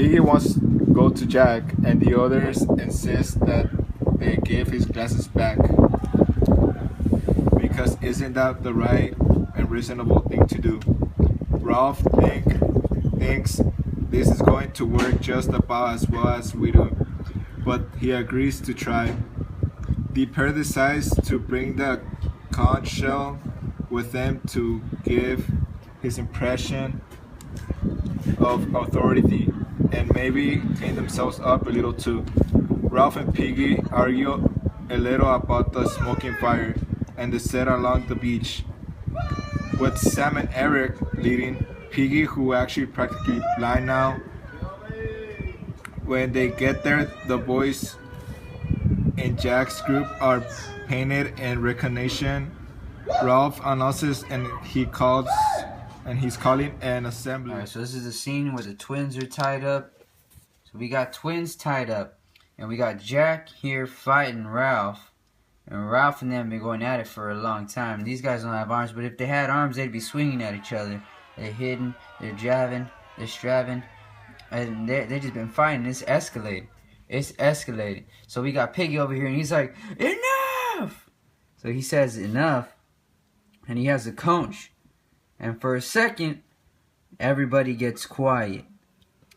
Piggy wants to go to Jack, and the others insist that they give his glasses back because isn't that the right and reasonable thing to do? Ralph thinks this is going to work just about as well as we do, but he agrees to try. The pair decides to bring the conch shell with them to give his impression of authority and maybe clean themselves up a little too. Ralph and Piggy argue a little about the smoking fire and they set along the beach, with Sam and Eric leading. Piggy, who actually practically blind now. When they get there, the boys in Jack's group are painted in recognition. Ralph announces and he's calling an assembly. Alright, so this is the scene where the twins are tied up. So we got twins tied up, and we got Jack here fighting Ralph. And Ralph and them been going at it for a long time. These guys don't have arms, but if they had arms, they'd be swinging at each other. They're hidden, they're jabbing, they're strapping, and they just been fighting. It's escalated. It's escalated. So we got Piggy over here, and he's like, enough! So he says enough, and he has a conch. And for a second, everybody gets quiet.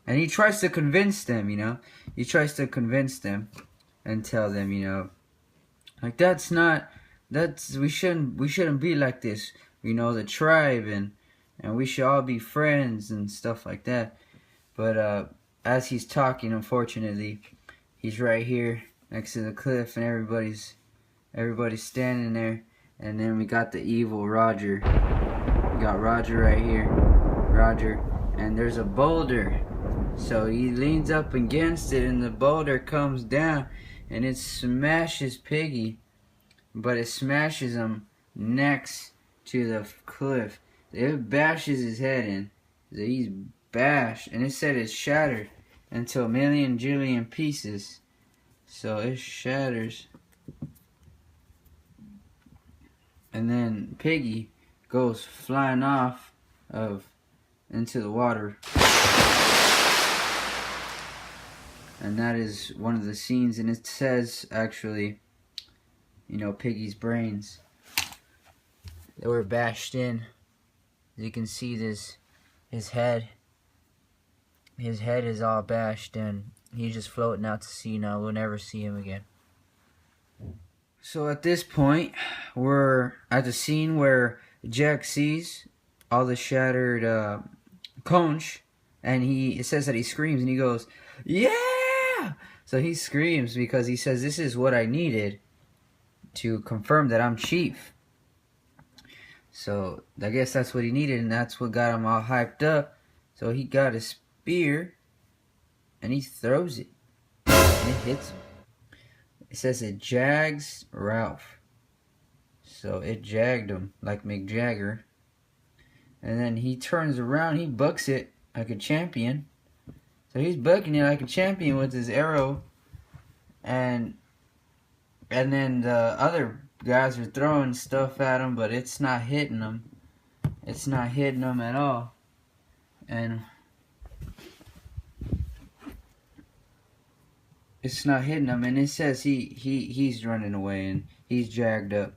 And he tries to convince them, you know. He tries to convince them and tell them, you know, like we shouldn't be like this. You know, the tribe and we should all be friends and stuff like that. But as he's talking, unfortunately, he's right here next to the cliff and everybody's standing there. And then we got the evil Roger. We got Roger right here. Roger. And there's a boulder. So he leans up against it and the boulder comes down and it smashes Piggy. But it smashes him next to the cliff. It bashes his head in. So he's bashed. And it said it's shattered into a million jillion pieces. So it shatters. And then Piggy goes flying off into the water. And that is one of the scenes, and it says actually, you know, Piggy's brains, they were bashed in. You can see this, his head is all bashed in. He's just floating out to sea now. We'll never see him again. So at this point, we're at the scene where Jack sees all the shattered conch, and it says that he screams and he goes, yeah! So he screams because he says, this is what I needed to confirm that I'm chief. So I guess that's what he needed, and that's what got him all hyped up. So he got his spear and he throws it and it hits him. It says it jags Ralph. So it jagged him like Mick Jagger. And then he turns around, he bucks it like a champion. So he's bucking it like a champion with his arrow. And then the other guys are throwing stuff at him, but it's not hitting him. It's not hitting him at all. And it's not hitting him, and it says he's running away and he's jagged up.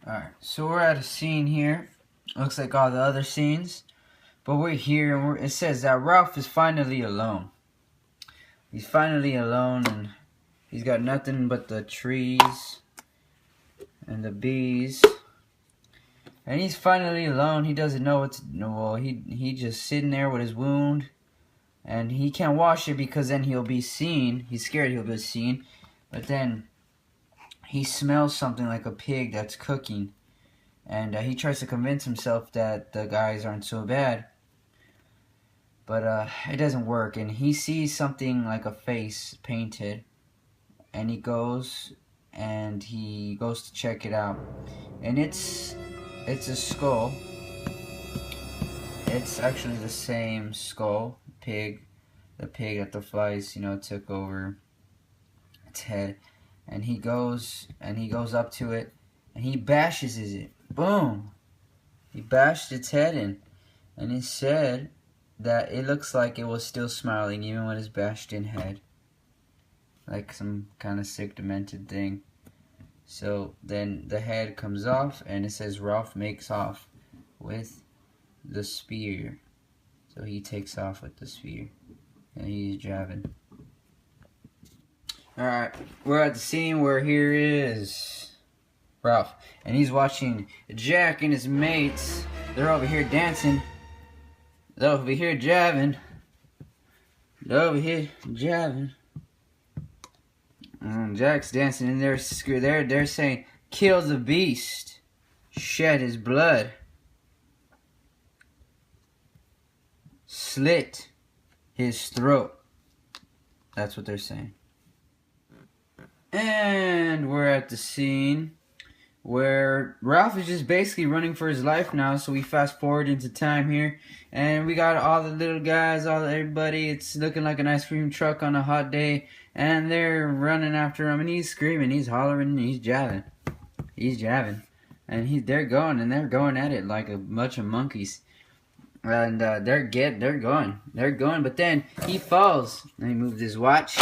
Alright, so we're at a scene here. Looks like all the other scenes. But we're here and it says that Ralph is finally alone. He's finally alone and he's got nothing but the trees and the bees. And he's finally alone. He doesn't know what to do. Well, he just sitting there with his wound. And he can't wash it because then he'll be seen. He's scared he'll be seen. But then he smells something like a pig that's cooking. And he tries to convince himself that the guys aren't so bad. But it doesn't work. And he sees something like a face painted. And he goes to check it out. And it's a skull. It's actually the same skull. The pig that the flies, you know, took over its head. And he goes up to it and he bashes it. Boom! He bashed its head in. And it said that it looks like it was still smiling even when it's bashed in head. Like some kind of sick, demented thing. So then the head comes off and it says Ralph makes off with the spear. So he takes off with the spear. And he's jabbing. Alright, we're at the scene where here is Ralph. And he's watching Jack and his mates. They're over here dancing. They're over here jabbing. They're over here jabbing. And Jack's dancing and they're saying, kill the beast. Shed his blood. Slit his throat. That's what they're saying. And we're at the scene where Ralph is just basically running for his life now. So we fast forward into time here, and we got all the little guys, everybody. It's looking like an ice cream truck on a hot day, and they're running after him, and he's screaming, he's hollering, and he's jabbing, and they're going at it like a bunch of monkeys. And they're going, but then he falls, and he moves his watch.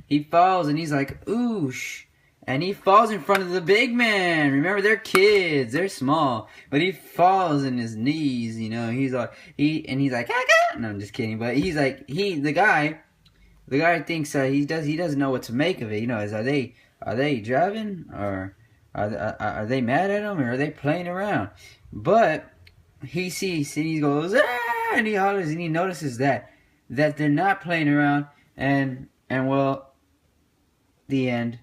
He falls, and he's like, oosh. And he falls in front of the big man. Remember, they're kids. They're small. But he falls in his knees, you know. He's like, he's like, ah. No, I'm just kidding. But he's like, the guy thinks he doesn't know what to make of it. You know, are they driving, or are they mad at him, or are they playing around? But he sees, and he goes, ah, and he hollers, and he notices that they're not playing around, and well, the end.